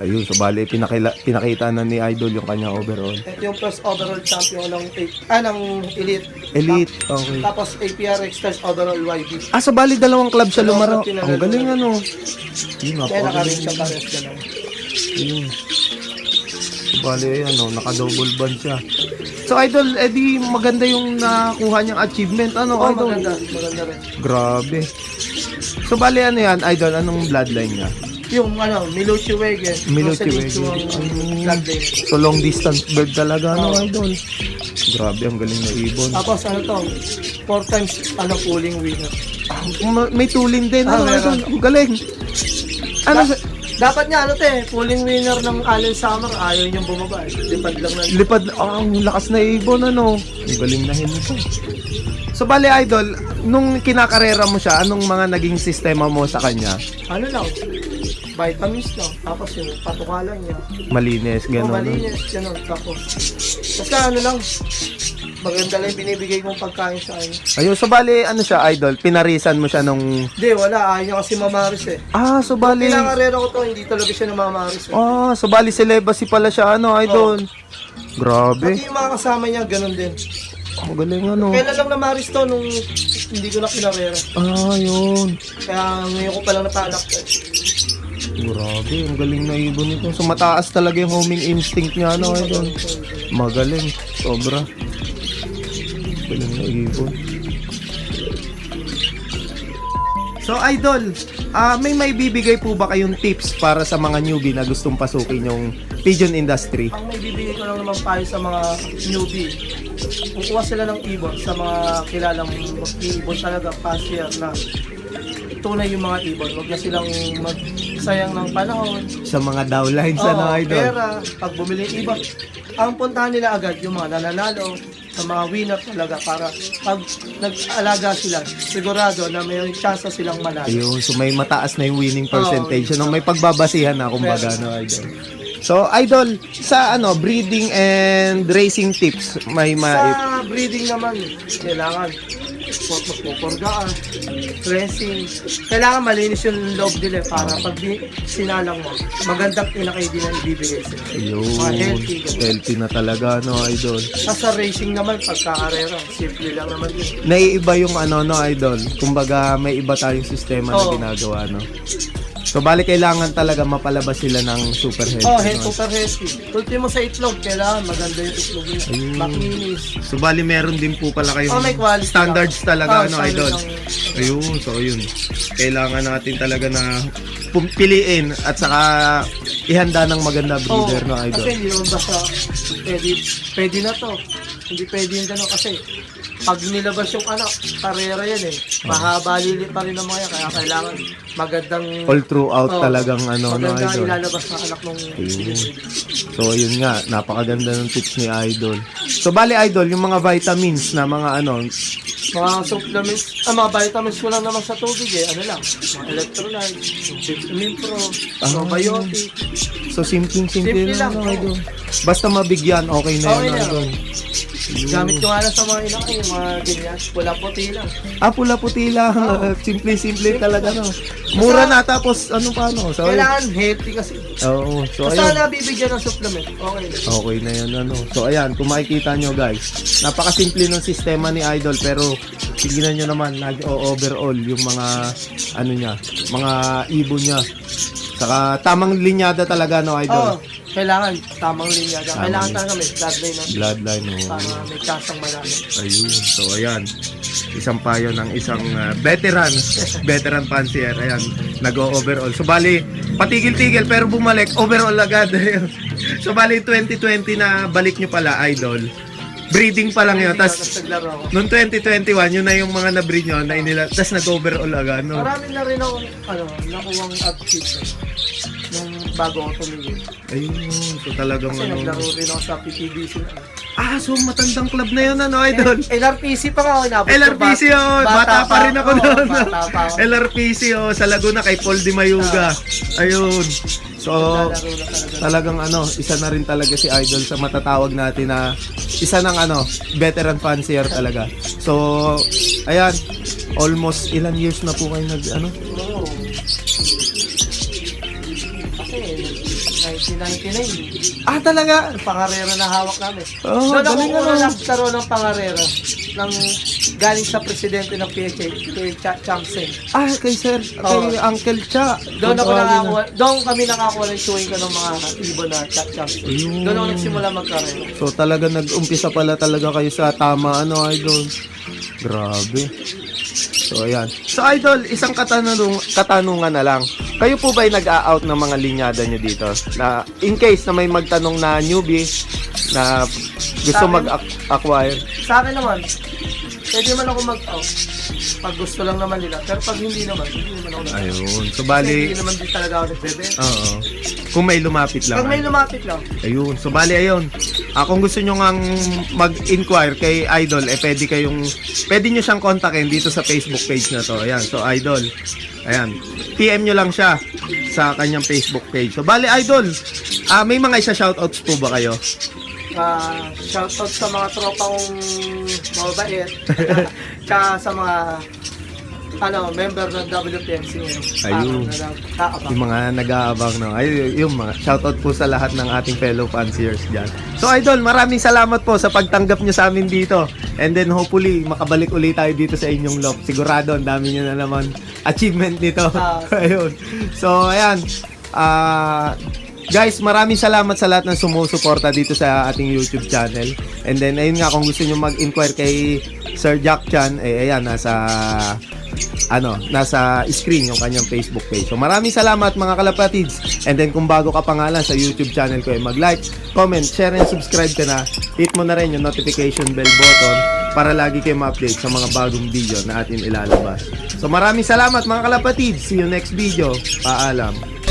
Ayun, so bali, pinakita na ni Idol yung kanya overall. Ito yung first overall champion ng Elite. Elite, okay. Tapos APRX first overall YB. So bali, dalawang club siya lumaro. Dalawang club Ang galing ano. Yun, Kaya naka-rin napakagaling. siya pares gano'n. Ayun. So bali, ayan, naka-double band siya. So Idol, edi maganda yung nakuha niyang achievement. Ano, Oh, Idol? maganda rin. Grabe. So bali, ano yan, Idol? Anong bloodline niya? Yung Milucci Wege. Milucci Wege. Bloodline. So long distance bird talaga, ano, Idol? Grabe, ang galing na ibon. Tapos 4 times pulling winner. May tulin din, ano, meron. Idol? Ang galing. Ano, Dapat niya pulling winner ng Allen Summer, ayaw niyang bumaba. Lipad lang na. lipad, ang lakas na ibon, ano. Ang galing na hinito. So bali, Idol, nung kinakarera mo siya, anong mga naging sistema mo sa kanya? Ano lang, vitamins lang. Tapos yung patukalan niya. Malinis, gano'n. Malinis, gano'n. Tapos, basta lang, maganda lang yung binibigay kong pagkain sa kanya. Ayun, so bali, ano siya, Idol? Pinarisan mo siya nung... Hindi, wala. Ayaw niya kasi mamaris eh. So bali... Pinakarera ko to, hindi talaga siya namamaris eh. So bali, celibacy pala siya, ano, Idol? Grabe. Pati yung mga kasama niya, gano'n din. Ang galing, ano. Kailan lang namaris to nung hindi ko na kinarera. Yun. Kaya ngayon ko palang napaanak ko. Grabe, ang galing na ibon nito. So mataas talaga yung homing instinct niya, ano, Idol? Magaling, sobra. Galing na ibon. So, Idol, may bibigay po ba kayong tips para sa mga newbie na gustong pasukin yung pigeon industry? Ang may bibigay ko lang naman payo sa mga newbie, kukuha sila ng ibon sa mga kilalang ibon talaga fancier na tunay yung mga ibon. Huwag na silang magsayang ng panahon. Sa mga downlines, ano, Idol? Pera, pag bumili ng ibon, ang puntahan nila agad yung mga nananalo, sa mga winner talaga para pag nag-alaga sila, sigurado na may chance silang manalo. Ayun, so may mataas na yung winning percentage. May pagbabasihan na, kumbaga, no, Idol? So, Idol, sa breeding and racing tips, Sa breeding naman, kailangan magpupurgaan, dressing. Kailangan malinis yung loob nila para pag sinalang mo, magandang pinakay din ang ibibigay sila. Ayun, Mga healthy. healthy na talaga, no, Idol? Sa racing naman, pagka-arera, simple lang naman yun. Naiiba yung Idol? Kumbaga, may iba tayong sistema na ginagawa, no? So, bali kailangan talaga mapalabas sila ng super healthy. Super healthy. Ultimo sa itlog, kailangan maganda yung itlog nila. Makinis. So, bali meron din po pala kayong may quality standards talaga, standard Idol? ng- Ayun, so yun. Kailangan natin talaga na piliin at saka ihanda ng maganda breeder, no, Idol? Kasi hindi naman basta pwede na to. Hindi pwede yung gano'n kasi pag nilabas yung karera yan eh. Mahaba lili pa rin ang mga yan. Kaya kailangan magandang... All throughout talagang maganda Idol? ilalabas na anak ng... Ayun. So, yun nga, napakaganda ng tips ni Idol. So, bali, Idol, yung mga vitamins na mga Mga supplements, mga vitamins ko lang naman sa tubig eh. Ano lang, mga electrolytes, vitamin pro, probiotic. So, simple Simple lang, Idol. Basta mabigyan, okay na Okay yun, na. Idol. Gamit ko nga lang sa mga inak ko, yung mga ganyan, pula-puti lang. Pula-puti lang. Simple-simple talaga, no? Mura na, tapos pa, no? So, Kailangan healthy kasi. oo. So, Basta ayun. nabibigyan ng supplement, okay na. Okay na yun, So, ayan, kung makikita nyo, guys, napakasimple ng sistema ni Idol, pero tignan nyo naman, nag-overall yung mga, niya, mga ibon niya. Saka, tamang linyada talaga, no, Idol? Oo, kailangan tamang linya. Kailangan talaga may bloodline na Bloodline, no? para may chance-ang manalo. Ayun. So, ayan. Isang payo ng isang veteran fancier. Ayan, nag-overall. So, bali, patigil-tigil, pero bumalik, overall agad. So, bali, 2020 na balik nyo pala, Idol. Breeding pa lang yun. Tapos Tapos, naglaro ako. noong 2021, yun na yung mga na-breed nyo, tapos nag-overall agad, no? Marami na rin akong, nakuwang upkeep nung bago ako tumigil. Ayun. So, talagang, Kasi naglaro rin ako sa PTBC. so matandang club na yun, Idol? LRPC pa nga ako inabot. ko. LRPC, bata pa rin ako Oo, doon. Bata pa ako. LRPC, sa Laguna, kay Paul Di Mayuga. Ayun. So, Naglalaro na talaga. talagang isa na rin talaga si Idol sa matatawag natin na isa ng veteran fancier talaga. So, ayan, almost ilang years na po kayo Oo. Kasi 1999, Ah, talaga? pangarera na hawak namin. Oh, Doon ako galing una ano. nagkaroon ng pangarera ng galing sa presidente ng PHA, kay Chamseng. Ah, kay sir, Oo. kay Uncle Cha. Doon ako Tawagin na. nakakuha, doon kami nakakuha ng chewing ko ng mga ibon na Chamseng. Ayun. Doon ako nagsimula magkarera. So talaga nag-umpisa pala talaga kayo sa tama ano, idol. Grabe. So ayan. So idol, isang katanungan na lang. Kayo po ba ay nag-a-out ng mga linyada nyo dito? Na in case na may magtanong na newbie na gusto Sa akin? mag-acquire. Sa akin naman, pwede man ako mag-out. Pag gusto lang naman nila. Pero pag hindi naman ako nag-out. Ayun. So Kasi bali, hindi naman din talaga ako nagbebenta. oo. Kung may lumapit lang. Pag may lumapit lang, Ayun. So, bali, ayun. Kung gusto nyo ngang mag-inquire kay Idol, pwede nyo siyang kontakin dito sa Facebook page na to. Ayan. So, Idol. Ayan. PM nyo lang siya sa kanyang Facebook page. So, bali, Idol. May mga isa-shoutouts po ba kayo? shoutout sa mga tropa kong mabait. Tsaka sa mga member ng WPMC ngayon. Ayun. Yung mga nag-aabang no. Ay, yung mga shoutout po sa lahat ng ating fellow fanciers dyan. So Idol, maraming salamat po sa pagtanggap nyo sa amin dito. And then hopefully makabalik ulit tayo dito sa inyong loft. Sigurado ang dami nyo na naman achievement nito. Ayun. So ayan. Guys, maraming salamat sa lahat ng sumusuporta dito sa ating YouTube channel. And then ayun nga, kung gusto nyo mag-inquire kay Sir Jack Chan, ayan, nasa screen yung kanyang Facebook page. So maraming salamat mga kalapatids. And then kung bago ka pa nga lang sa YouTube channel ko, mag-like, comment, share, and subscribe ka na. Hit mo na rin yung notification bell button para lagi kayo ma-update sa mga bagong video na atin ilalabas. So maraming salamat mga kalapatids. See you next video. Paalam.